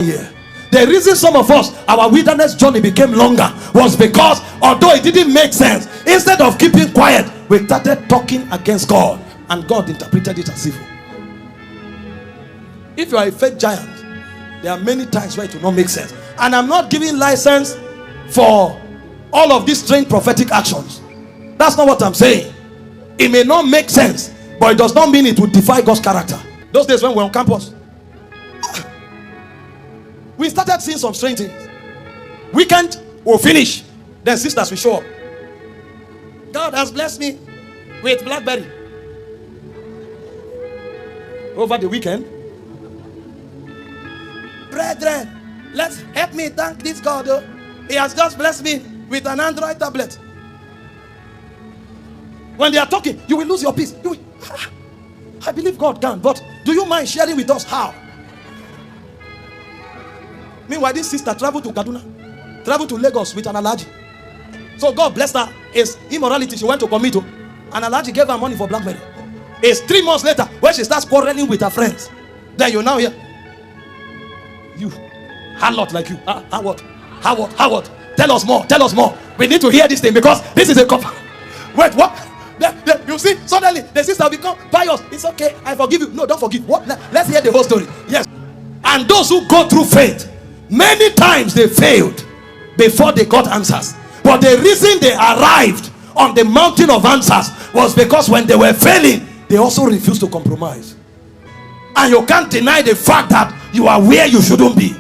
Yeah. The reason some of us, our wilderness journey became longer was because although it didn't make sense, instead of keeping quiet, we started talking against God, and God interpreted it as evil. If you are a faith giant, there are many times where it will not make sense. And I'm not giving license for all of these strange prophetic actions. That's not what I'm saying. It may not make sense, but it does not mean it will defy God's character. Those days when we were on campus, we started seeing some strange things. Weekend will finish, then sisters will show up. God has blessed me with BlackBerry. Over the weekend, brethren, let's help me thank this God. He has just blessed me with an Android tablet. When they are talking, you will lose your peace. You will, I believe God can, but do you mind sharing with us how? Meanwhile, this sister traveled to Kaduna, traveled to Lagos with an allergy. So God blessed her. It's immorality she went to commit to. An allergy gave her money for BlackBerry. It's 3 months later when she starts quarreling with her friends. Then you now hear, you, harlot like you. How what? Tell us more. Tell us more. We need to hear this thing because this is a couple. Wait, what? You see, suddenly the sister will become pious. It's okay, I forgive you. No, don't forgive. What? Let's hear the whole story. Yes. And those who go through faith, many times they failed before they got answers. But the reason they arrived on the mountain of answers was because when they were failing, they also refused to compromise. And you can't deny the fact that you are where you shouldn't be.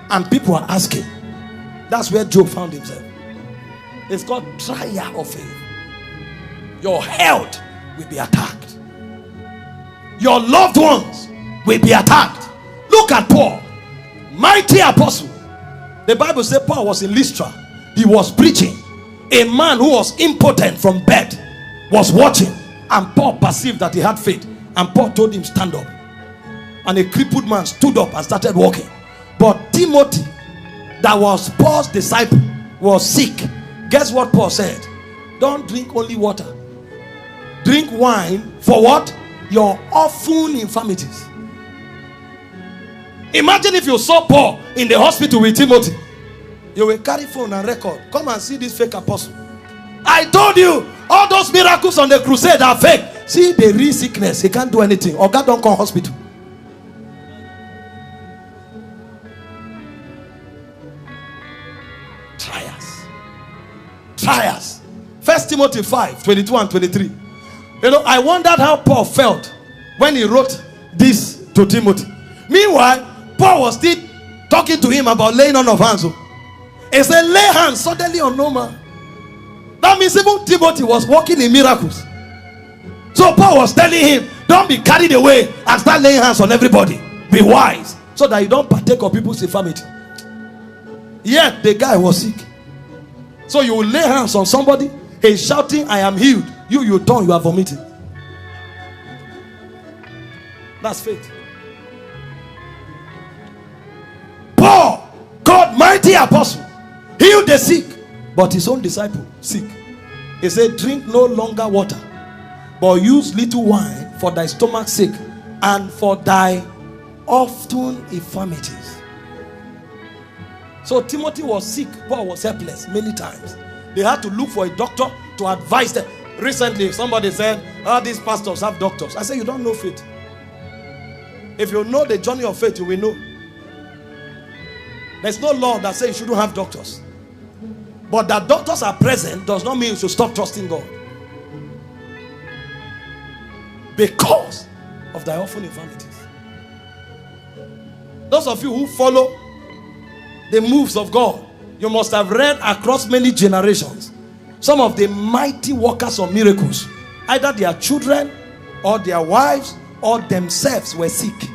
And people are asking. That's where Job found himself. It's called trial of faith. Your health will be attacked. Your loved ones will be attacked. Look at Paul, mighty apostle. The Bible says Paul was in Lystra. He was preaching. A man who was impotent from birth was watching, and Paul perceived that he had faith, and Paul told him, stand up. And a crippled man stood up and started walking. But Timothy, that was Paul's disciple, was sick. Guess what Paul said? Don't drink only water. Drink wine for what? Your often infirmities. Imagine if you saw Paul in the hospital with Timothy. You will carry phone and record. Come and see this fake apostle. I told you, all those miracles on the crusade are fake. See the real sickness. He can't do anything. Or God don't come hospital. Trials. 1 Timothy 5, 22 and 23. You know, I wondered how Paul felt when he wrote this to Timothy. Meanwhile, Paul was still talking to him about laying on of hands. He said, lay hands suddenly on no man. That means even Timothy was walking in miracles. So Paul was telling him, don't be carried away and start laying hands on everybody. Be wise so that you don't partake of people's infirmity. Yet the guy was sick. So you will lay hands on somebody, he's shouting, I am healed. You turn, you are vomiting. That's faith. Paul, God mighty apostle, healed the sick, but his own disciple sick. He said, drink no longer water, but use little wine for thy stomach's sake and for thy often infirmities. So Timothy was sick. Paul was helpless many times. They had to look for a doctor to advise them. Recently, somebody said, these pastors have doctors. I said, you don't know faith. If you know the journey of faith, you will know. There's no law that says you shouldn't have doctors. But that doctors are present does not mean you should stop trusting God. Because of thy often infirmities. Those of you who follow the moves of God, you must have read across many generations some of the mighty workers of miracles. Either their children or their wives or themselves were sick,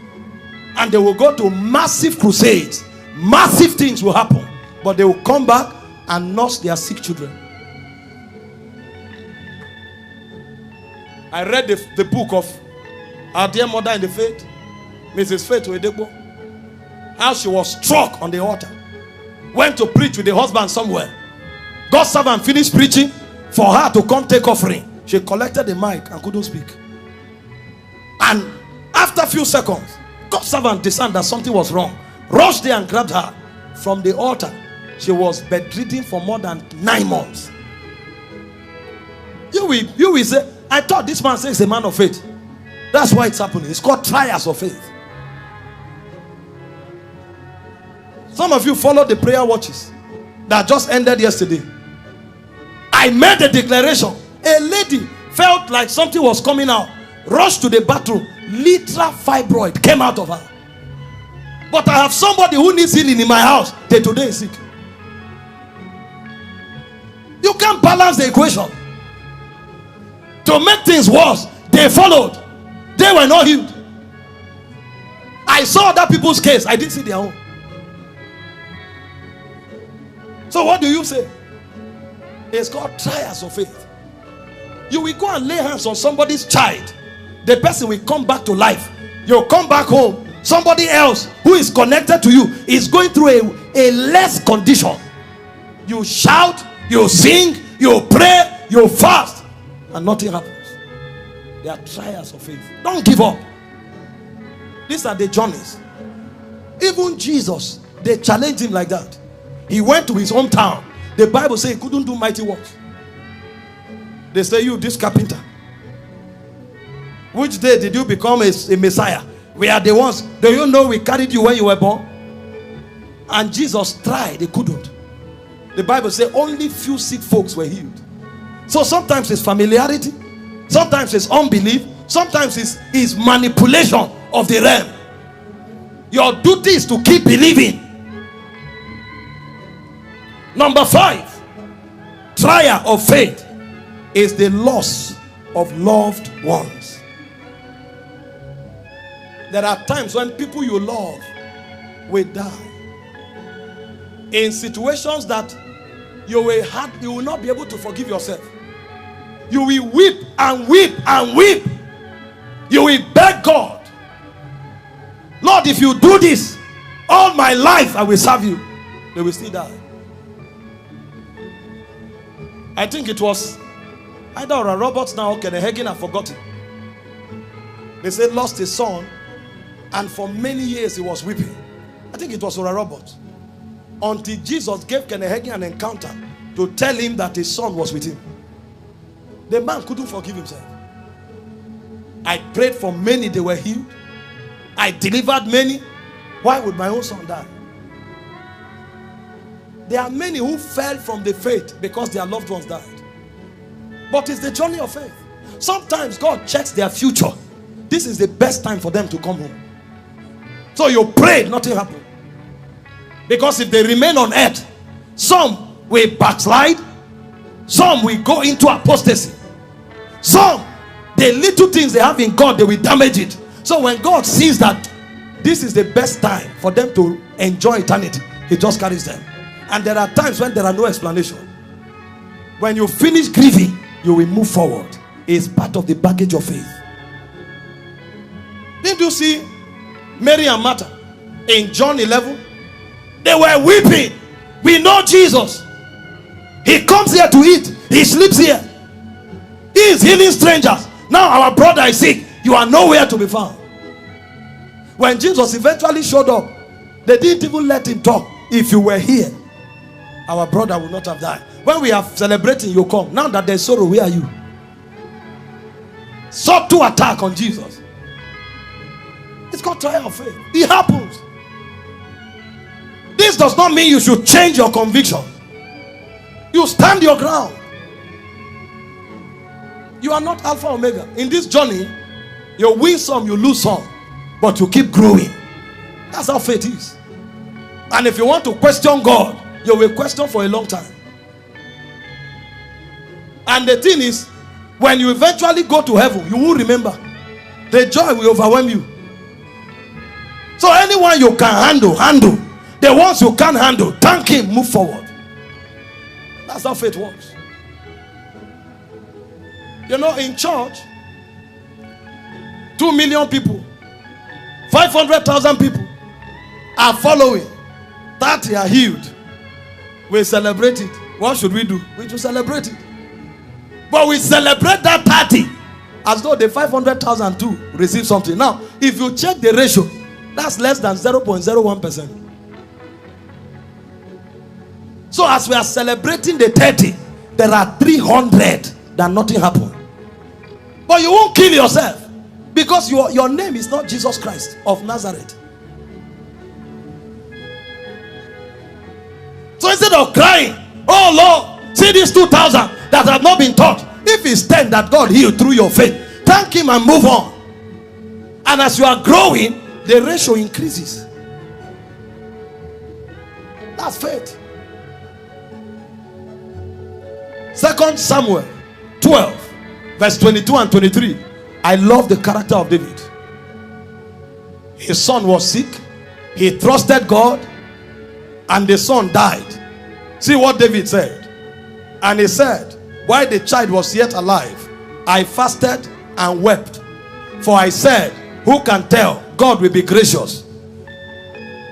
and they will go to massive crusades. Massive things will happen, but they will come back and nurse their sick children. I read the book of our dear mother in the faith, Mrs. Faith Wedebo, how she was struck on the altar, went to preach with the husband somewhere. God's servant finished preaching for her to come take offering. She collected the mic and couldn't speak. And after a few seconds, God's servant discerned that something was wrong rushed there and grabbed her from the altar. She was bedridden for more than 9 months. You will say, I thought this man says he's a man of faith. That's why it's happening. It's called trials of faith. Some of you followed the prayer watches that just ended yesterday. I made a declaration. A lady felt like something was coming out, rushed to the bathroom, literal fibroid came out of her. But I have somebody who needs healing in my house. They today is sick. You can't balance the equation. To make things worse, they followed. They were not healed. I saw other people's case. I didn't see their own. So what do you say? It's called trials of faith. You will go and lay hands on somebody's child. The person will come back to life. You'll come back home. Somebody else who is connected to you is going through a less condition. You shout, you sing, you pray, you fast, and nothing happens. They are trials of faith. Don't give up. These are the journeys. Even Jesus, they challenged him like that. He went to his hometown. The Bible says he couldn't do mighty works. They say, you, this carpenter, which day did you become a Messiah? We are the ones. Do you know we carried you when you were born? And Jesus tried, he couldn't. The Bible says only few sick folks were healed. So sometimes it's familiarity, sometimes it's unbelief, sometimes it's manipulation of the realm. Your duty is to keep believing. Number 5, trial of faith is the loss of loved ones. There are times when people you love will die. In situations that you will not be able to forgive yourself. You will weep and weep and weep. You will beg God, Lord, if you do this, all my life I will serve you. They will still die. I think it was either Roberts now or Kenneth Hagin, I've forgotten. They said lost his son, and for many years he was weeping. I think it was Oral Roberts. Until Jesus gave Kenneth Hagin an encounter to tell him that his son was with him. The man couldn't forgive himself. I prayed for many, they were healed. I delivered many. Why would my own son die? There are many who fell from the faith because their loved ones died. But it's the journey of faith. Sometimes God checks their future. This is the best time for them to come home. So you prayed, nothing happened. Because if they remain on earth, some will backslide, some will go into apostasy, some, the little things they have in God, they will damage it. So when God sees that this is the best time for them to enjoy eternity, he just carries them. And there are times when there are no explanation. When you finish grieving, you will move forward. It's part of the baggage of faith. Didn't you see Mary and Martha in John 11? They were weeping. We know Jesus. He comes here to eat. He sleeps here. He is healing strangers. Now our brother is sick. You are nowhere to be found. When Jesus eventually showed up, they didn't even let him talk. If you were here, our brother would not have died. When we are celebrating, you come. Now that there's sorrow, where are you? Subtle attack on Jesus. It's called trial of faith. It happens. This does not mean you should change your conviction. You stand your ground. You are not Alpha Omega. In this journey, you win some, you lose some, but you keep growing. That's how faith is. And if you want to question God, you will question for a long time. And the thing is, when you eventually go to heaven, you will remember. The joy will overwhelm you. So anyone you can handle. The ones you can't handle, thank him, move forward. That's how faith works. You know, in church, 2 million people, 500,000 people are following. 30 are healed. We celebrate it. What should we do? We should celebrate it. But we celebrate that 30 as though the 500,000 too receive something. Now, if you check the ratio, that's less than 0.01%. So as we are celebrating the 30, there are 300 that nothing happened. But you won't kill yourself because your name is not Jesus Christ of Nazareth. So instead of crying, oh Lord, see these 2,000 that have not been taught. If it's 10 that God healed through your faith, thank him and move on. And as you are growing, the ratio increases. That's faith. 2 Samuel 12 verse 22 and 23. I love the character of David. His son was sick. He trusted God, and the son died. See what David said. And he said, while the child was yet alive, I fasted and wept. For I said, who can tell? God will be gracious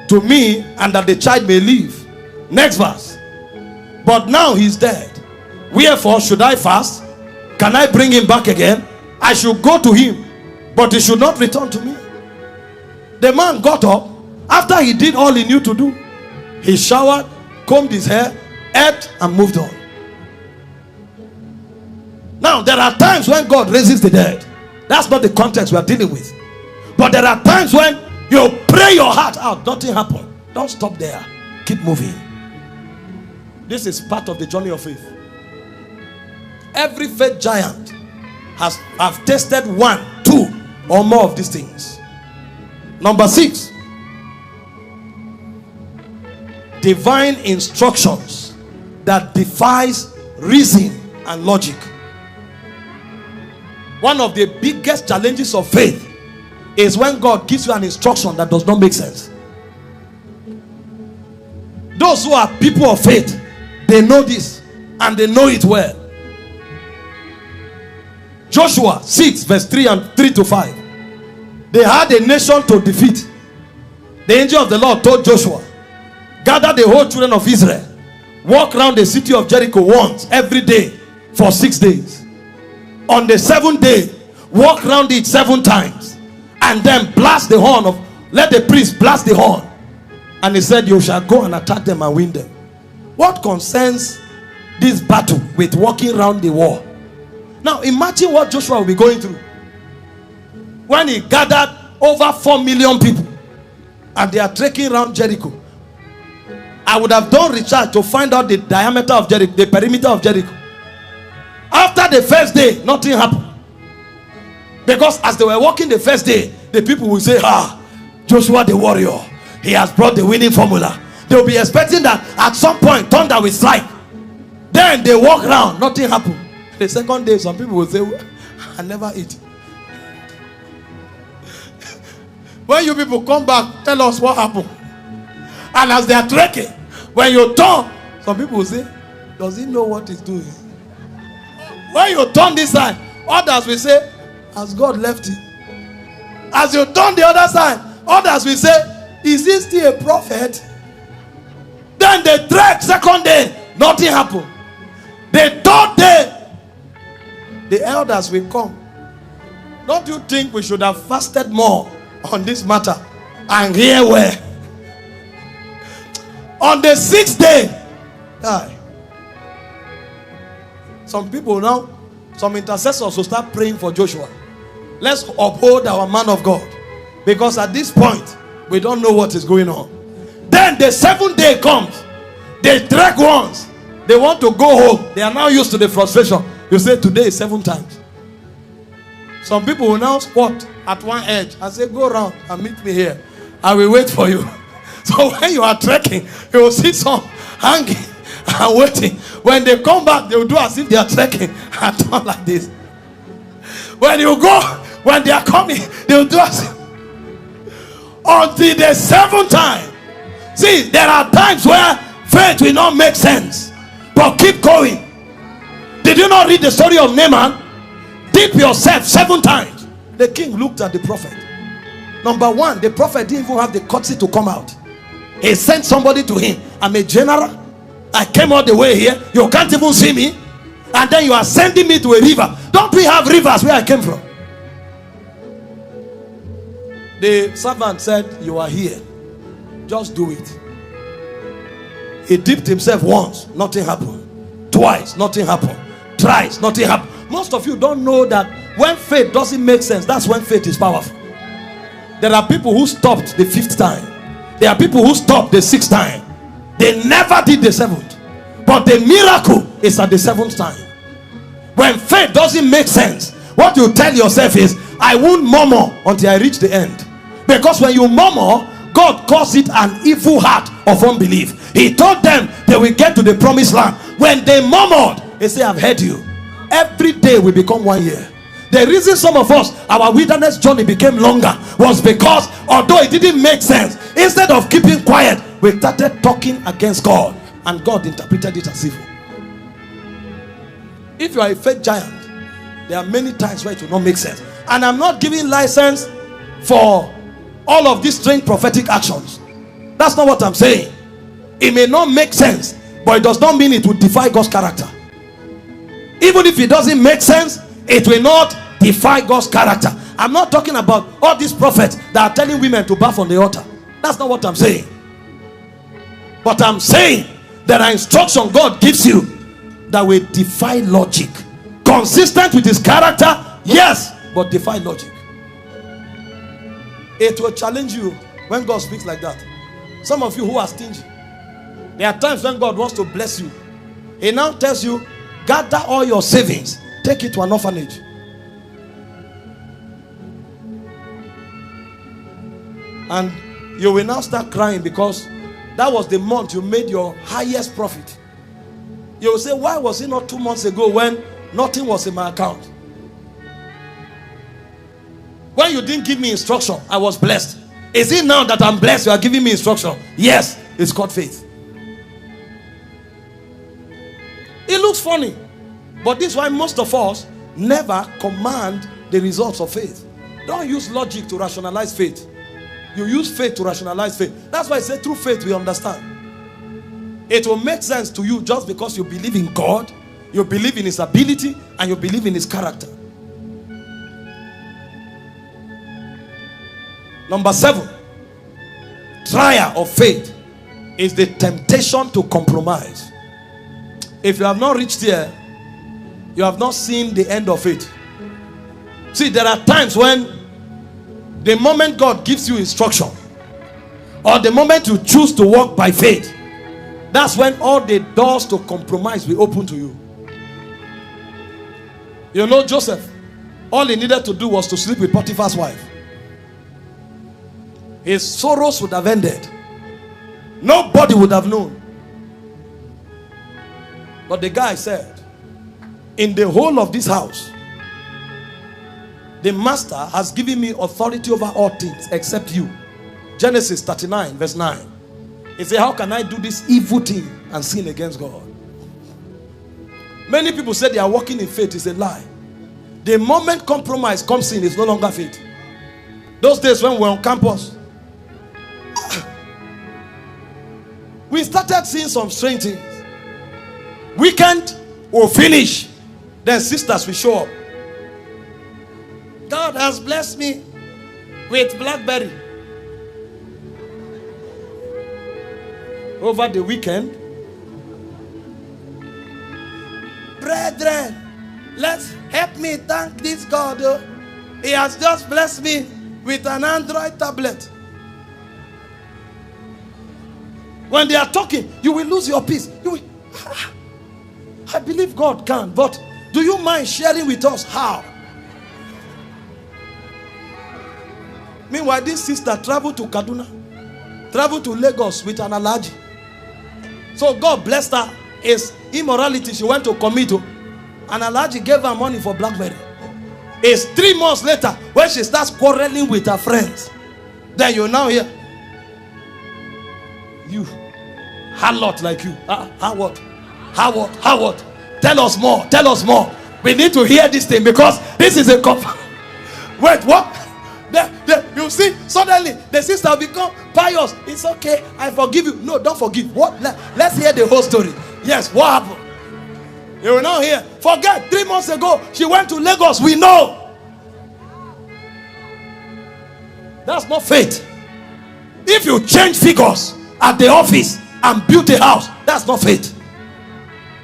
to me, and that the child may live. Next verse. But now he's dead. Wherefore should I fast? Can I bring him back again? I should go to him, but he should not return to me. The man got up after he did all he knew to do. He showered, combed his hair, ate, and moved on. Now there are times when God raises the dead. That's not the context we are dealing with. But there are times when you pray your heart out, nothing happened. Don't stop there. Keep moving. This is part of the journey of faith. Every faith giant have tested 1, 2, or more of these things. Number 6. Divine instructions that defies reason and logic. One of the biggest challenges of faith is when God gives you an instruction that does not make sense. Those who are people of faith, they know this and they know it well. Joshua 6 verse 3 and 3 to 5. They had a nation to defeat. The angel of the Lord told Joshua, gather the whole children of Israel, walk around the city of Jericho once every day for 6 days. On the 7th day, walk around it 7 times, and then blast the horn of, let the priest blast the horn. And he said, you shall go and attack them and win them. What concerns this battle with walking around the wall? Now imagine what Joshua will be going through when he gathered over 4 million people and they are trekking around Jericho. I would have done research to find out the diameter of Jericho, the perimeter of Jericho. After the first day, nothing happened. Because as they were walking the first day, the people will say, Joshua the warrior, he has brought the winning formula. They will be expecting that at some point thunder will strike. Then they walk around, nothing happened. The second day, some people will say, I never eat. When you people come back, tell us what happened. And as they are trekking, when you turn, some people will say, does he know what he's doing? When you turn this side, others will say, has God left him? As you turn the other side, others will say, is he still a prophet? Then they trek, second day, nothing happened. The third day, the elders will come. Don't you think we should have fasted more on this matter and hear where? On the 6th day, some people now, some intercessors will start praying for Joshua. Let's uphold our man of God, because at this point we don't know what is going on. Then the 7th day comes. They trek once. They want to go home. They are now used to the frustration. You say today is 7 times. Some people will now squat at one edge and say, go around and meet me here. I will wait for you. So when you are trekking, you will see some hanging and waiting. When they come back, they will do as if they are trekking and turn like this. When you go, when they are coming, they will do as if. Until the 7th time. See, there are times where faith will not make sense, but keep going. Did you not read the story of Naaman? Dip yourself 7 times. The king looked at the prophet. Number 1, the prophet didn't even have the courtesy to come out. He sent somebody to him. I'm a general. I came all the way here. You can't even see me. And then you are sending me to a river. Don't we have rivers where I came from? The servant said, you are here. Just do it. He dipped himself once, nothing happened. Twice, nothing happened. Thrice, nothing happened. Most of you don't know that when faith doesn't make sense, that's when faith is powerful. There are people who stopped the 5th time. There are people who stopped the 6th time. They never did the 7th. But the miracle is at the 7th time. When faith doesn't make sense, what you tell yourself is, I won't murmur until I reach the end. Because when you murmur, God calls it an evil heart of unbelief. He told them they will get to the promised land. When they murmured, he said, I've heard you. Every day will become 1 year. The reason some of us, our wilderness journey became longer was because although it didn't make sense, instead of keeping quiet, we started talking against God, and God interpreted it as evil. If you are a faith giant, there are many times where it will not make sense. And I'm not giving license for all of these strange prophetic actions. That's not what I'm saying. It may not make sense, but it does not mean it will defy God's character. Even if it doesn't make sense, it will not defy God's character. I'm not talking about all these prophets that are telling women to bath on the altar. That's not what I'm saying. But I'm saying there are instructions God gives you that will defy logic. Consistent with his character, yes, but defy logic. It will challenge you when God speaks like that. Some of you who are stingy, there are times when God wants to bless you. He now tells you, gather all your savings, take it to an orphanage. And you will now start crying because that was the month you made your highest profit. You will say, why was it not 2 months ago when nothing was in my account? When you didn't give me instruction, I was blessed. Is it now that I'm blessed you are giving me instruction? Yes, it's called faith. It looks funny, but this is why most of us never command the results of faith. Don't use logic to rationalize faith. You use faith to rationalize faith. That's why I say through faith we understand. It will make sense to you just because you believe in God, you believe in his ability, and you believe in his character. Number 7, trial of faith is the temptation to compromise. If you have not reached here, you have not seen the end of it. See, there are times when the moment God gives you instruction, or the moment you choose to walk by faith, that's when all the doors to compromise will open to you. You know Joseph, all he needed to do was to sleep with Potiphar's wife. His sorrows would have ended. Nobody would have known. But the guy said, in the whole of this house, the master has given me authority over all things except you. Genesis 39 verse 9. He said, how can I do this evil thing and sin against God? Many people say they are walking in faith. It's a lie. The moment compromise comes in, it's no longer faith. Those days when we were on campus, we started seeing some strange things. Weekend will finish, then sisters will show up. God has blessed me with BlackBerry. Over the weekend, brethren, let's help me thank this God. He has just blessed me with an Android tablet. When they are talking, you will lose your peace. You will, I believe God can, but do you mind sharing with us how? Meanwhile, this sister traveled to Kaduna, traveled to Lagos with an allergy. So God blessed her. It's immorality she went to commit. An allergy gave her money for BlackBerry. It's 3 months later when she starts quarreling with her friends. Then you now hear, you, harlot like you. How what? How what? How what? Tell us more. Tell us more. We need to hear this thing because this is a wait, what? You see, suddenly the sister become pious. It's okay, I forgive you. No, don't forgive. What? Let's hear the whole story. Yes, what happened? You will not hear. Forget, 3 months ago she went to Lagos. We know. That's not faith. If you change figures at the office and built a house, that's not faith.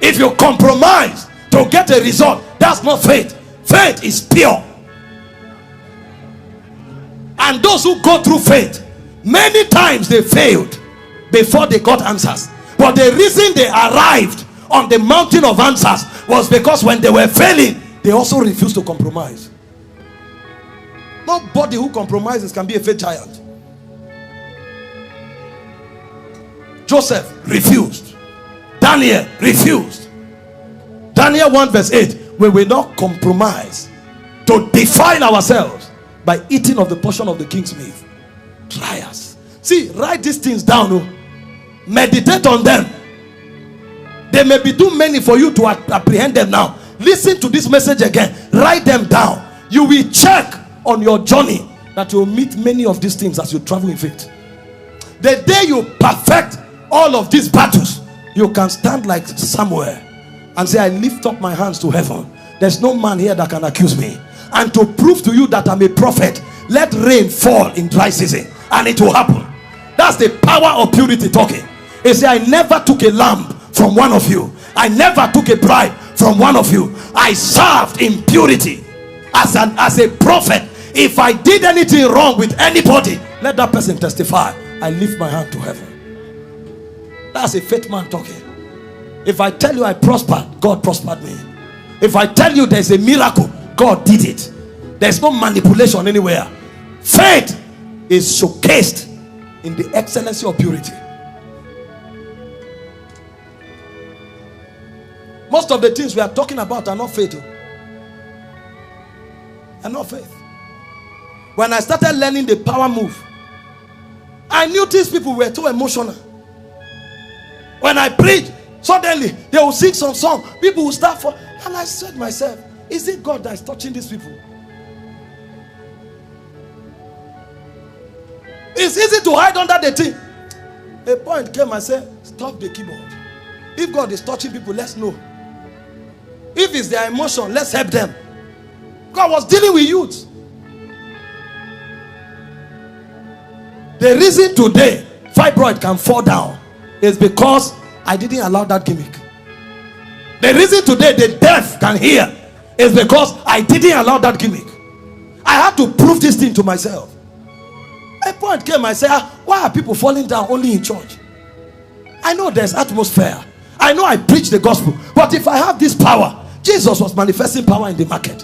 If you compromise to get a result, that's not faith. Faith is pure. And those who go through faith, many times they failed before they got answers. But the reason they arrived on the mountain of answers was because when they were failing, they also refused to compromise. Nobody who compromises can be a faith giant. Joseph refused. Daniel refused. Daniel 1 verse 8, we will not compromise to defile ourselves by eating of the portion of the king's meat. Try us. See, write these things down. Oh. Meditate on them. They may be too many for you to apprehend them now. Listen to this message again. Write them down. You will check on your journey that you will meet many of these things as you travel in faith. The day you perfect all of these battles, you can stand like Samuel and say, I lift up my hands to heaven. There's no man here that can accuse me. And to prove to you that I'm a prophet, let rain fall in dry season and it will happen. That's the power of purity talking. He said, I never took a lamb from one of you. I never took a bribe from one of you. I served in purity as a prophet. If I did anything wrong with anybody, let that person testify. I lift my hand to heaven. That's a faith man talking. If I tell you I prospered, God prospered me. If I tell you there's a miracle, God did it. There's no manipulation anywhere. Faith is showcased in the excellency of purity. Most of the things we are talking about are not faith. Are not faith. When I started learning the power move, I knew these people were too emotional. When I preach, suddenly they will sing some song. People will start for, and I said to myself, is it God that is touching these people? It's easy to hide under the thing. A point came and said, stop the keyboard. If God is touching people, let's know. If it's their emotion, let's help them. God was dealing with youth. The reason today fibroid can fall down is because I didn't allow that gimmick. The reason today the deaf can hear is because I didn't allow that gimmick. I had to prove this thing to myself. A point came, I said, why are people falling down only in church? I know there's atmosphere. I know I preach the gospel. But if I have this power, Jesus was manifesting power in the market.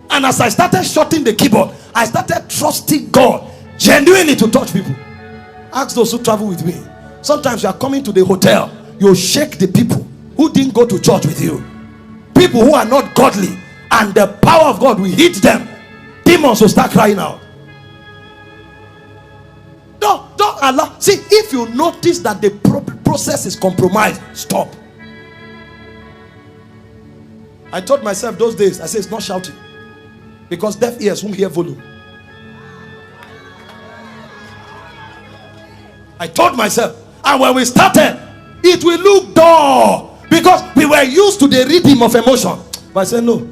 And as I started shutting the keyboard, I started trusting God genuinely to touch people. Ask those who travel with me. Sometimes you are coming to the hotel, you shake the people who didn't go to church with you. People who are not godly, and the power of God will hit them. Demons will start crying out. Don't allow. See, if you notice that the process is compromised, stop. I told myself those days, I said it's not shouting, because deaf ears won't hear volume. I told myself, and when we started, it will look dull because we were used to the rhythm of emotion. But I said no.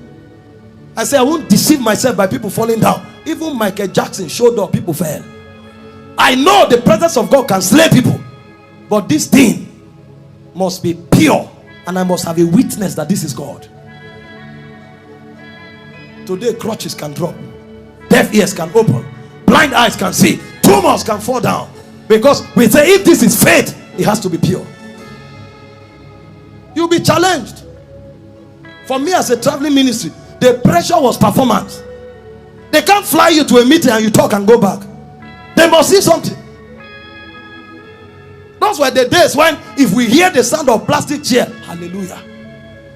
I said I won't deceive myself by people falling down. Even Michael Jackson showed up, people fell. I know the presence of God can slay people, but this thing must be pure, and I must have a witness that this is God. Today crutches can drop, deaf ears can open, blind eyes can see, tumors can fall down, because we say if this is faith, it has to be pure. You'll be challenged. For me as a traveling ministry, the pressure was performance. They can't fly you to a meeting and you talk and go back. They must see something. Those were the days when if we hear the sound of plastic chair, hallelujah,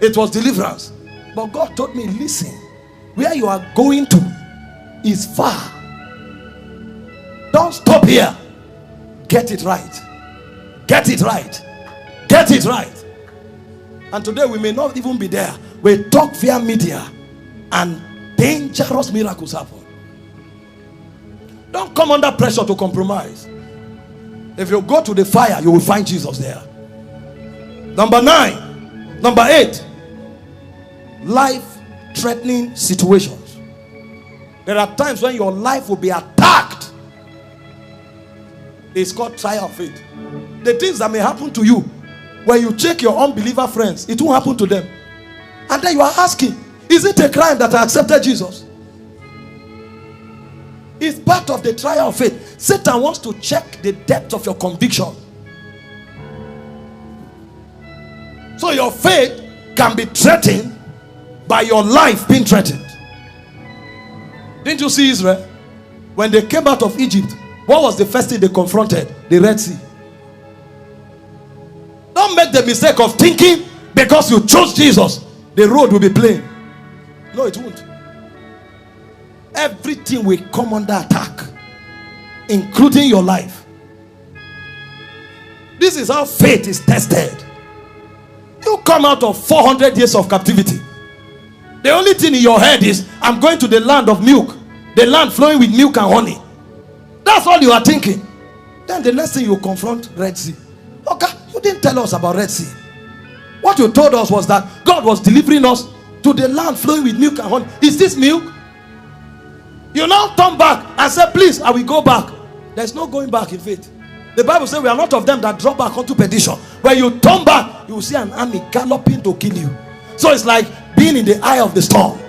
it was deliverance. But God told me, listen, where you are going to is far. Don't stop here. Get it right. Get it right. Get it right. And today we may not even be there. We talk via media and dangerous miracles happen. Don't come under pressure to compromise. If you go to the fire, you will find Jesus there. Number 8, life-threatening situations. There are times when your life will be attacked. It's called trial of faith. The things that may happen to you, when you check your unbeliever friends, it won't happen to them. And then you are asking, is it a crime that I accepted Jesus? It's part of the trial of faith. Satan wants to check the depth of your conviction. So your faith can be threatened by your life being threatened. Didn't you see Israel? When they came out of Egypt, what was the first thing they confronted? The Red Sea. Don't make the mistake of thinking because you chose Jesus, the road will be plain. No, it won't. Everything will come under attack, including your life. This is how faith is tested. You come out of 400 years of captivity. The only thing in your head is, I'm going to the land of milk, the land flowing with milk and honey. That's all you are thinking. Then the next thing you confront, Red Sea. Okay, you didn't tell us about Red Sea. What you told us was that God was delivering us to the land flowing with milk and honey. Is this milk? You now turn back and say, please, I will go back. There's no going back in faith. The Bible says we are not of them that drop back unto perdition. When you turn back, you will see an army galloping to kill you. So it's like being in the eye of the storm.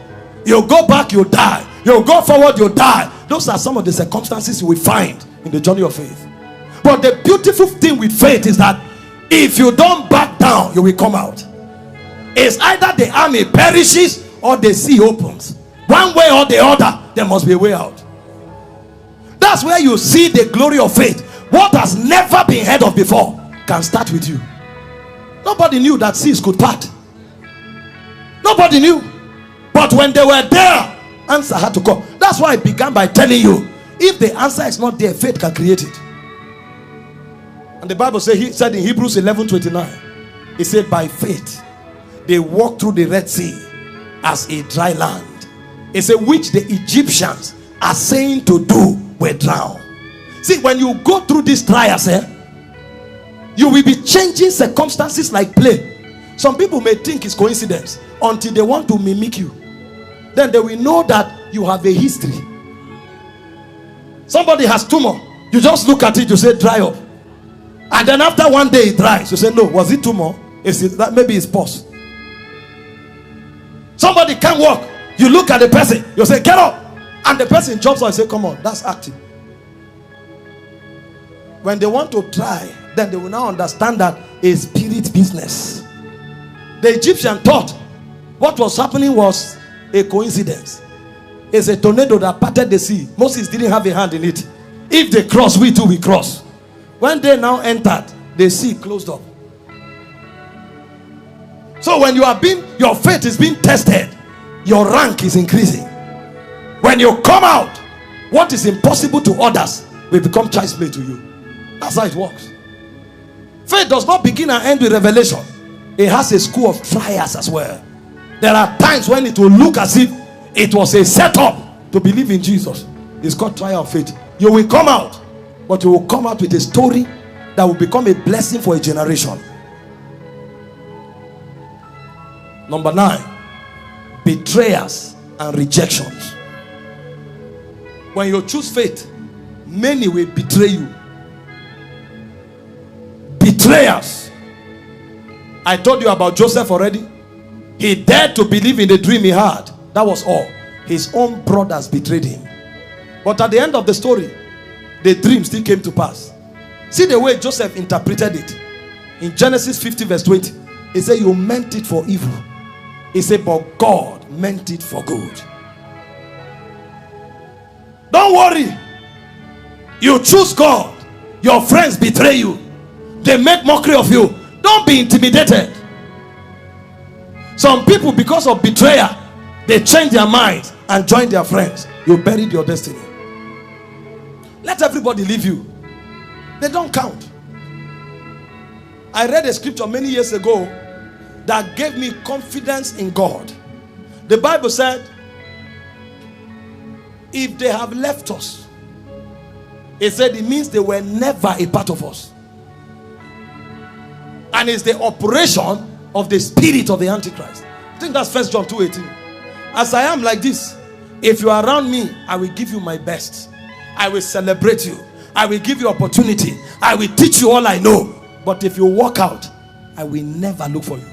You go back, you die. You go forward, you die. Those are some of the circumstances you will find in the journey of faith. But the beautiful thing with faith is that if you don't back down, you will come out. It's either the army perishes or the sea opens. One way or the other, there must be a way out. That's where you see the glory of faith. What has never been heard of before can start with you. Nobody knew that seas could part. Nobody knew. But when they were there, answer had to come. That's why I began by telling you, if the answer is not there, faith can create it. And the Bible said in Hebrews 11:29, it said, by faith they walked through the Red Sea as a dry land. It said, which the Egyptians are saying to do were drowned. See, when you go through these trials, you will be changing circumstances like play. Some people may think it's coincidence until they want to mimic you. Then they will know that you have a history. Somebody has tumor. You just look at it, you say dry up. And then after one day it dries. You say, no, was it tumor? That maybe it's pus. Somebody can't walk. You look at the person, you say, get up. And the person jumps on and say, come on, that's acting. When they want to try, then they will now understand that it's spirit business. The Egyptian thought what was happening was a coincidence. It's a tornado that parted the sea. Moses didn't have a hand in it. If they cross, we too will cross. When they now entered, the sea closed up. So when your faith is being tested, your rank is increasing. When you come out, what is impossible to others will become child's play to you. That's how it works. Faith does not begin and end with revelation. It has a school of trials as well. There are times when it will look as if it was a setup to believe in Jesus. It's called trial of faith. You will come out, but you will come out with a story that will become a blessing for a generation. Number 9, betrayals and rejections. When you choose faith, many will betray you. Betrayers. I told you about Joseph already. He dared to believe in the dream he had. That was all. His own brothers betrayed him. But at the end of the story, the dream still came to pass. See the way Joseph interpreted it. In Genesis 50 verse 20, he said, you meant it for evil. He said, but God meant it for good. Don't worry. You choose God. Your friends betray you. They make mockery of you. Don't be intimidated. Some people, because of betrayal, they change their minds and join their friends. You buried your destiny. Let everybody leave you. They don't count. I read a scripture many years ago that gave me confidence in God. The Bible said, if they have left us, it said it means they were never a part of us. And it's the operation of the spirit of the Antichrist. I think that's 1 John 2:18. As I am like this, if you are around me, I will give you my best. I will celebrate you. I will give you opportunity. I will teach you all I know. But if you walk out, I will never look for you.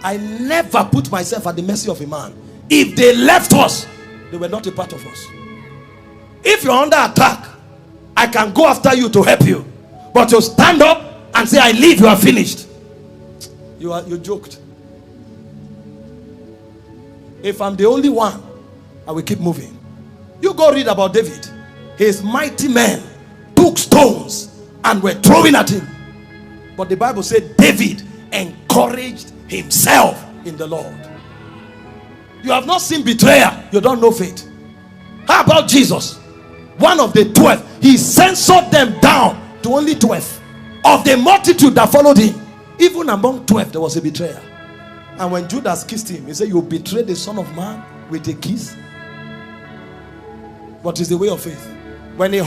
I never put myself at the mercy of a man. If they left us, they were not a part of us. If you're under attack, I can go after you to help you. But to stand up and say, I leave, you are finished. You joked. If I'm the only one, I will keep moving. You go read about David. His mighty men took stones and were throwing at him. But the Bible said David encouraged himself in the Lord. You have not seen betrayal, you don't know faith. How about Jesus? One of the 12, he censored them down to only 12. Of the multitude that followed him, even among 12 there was a betrayer. And when Judas kissed him, he said, you betrayed the Son of Man with a kiss? What is the way of faith? When he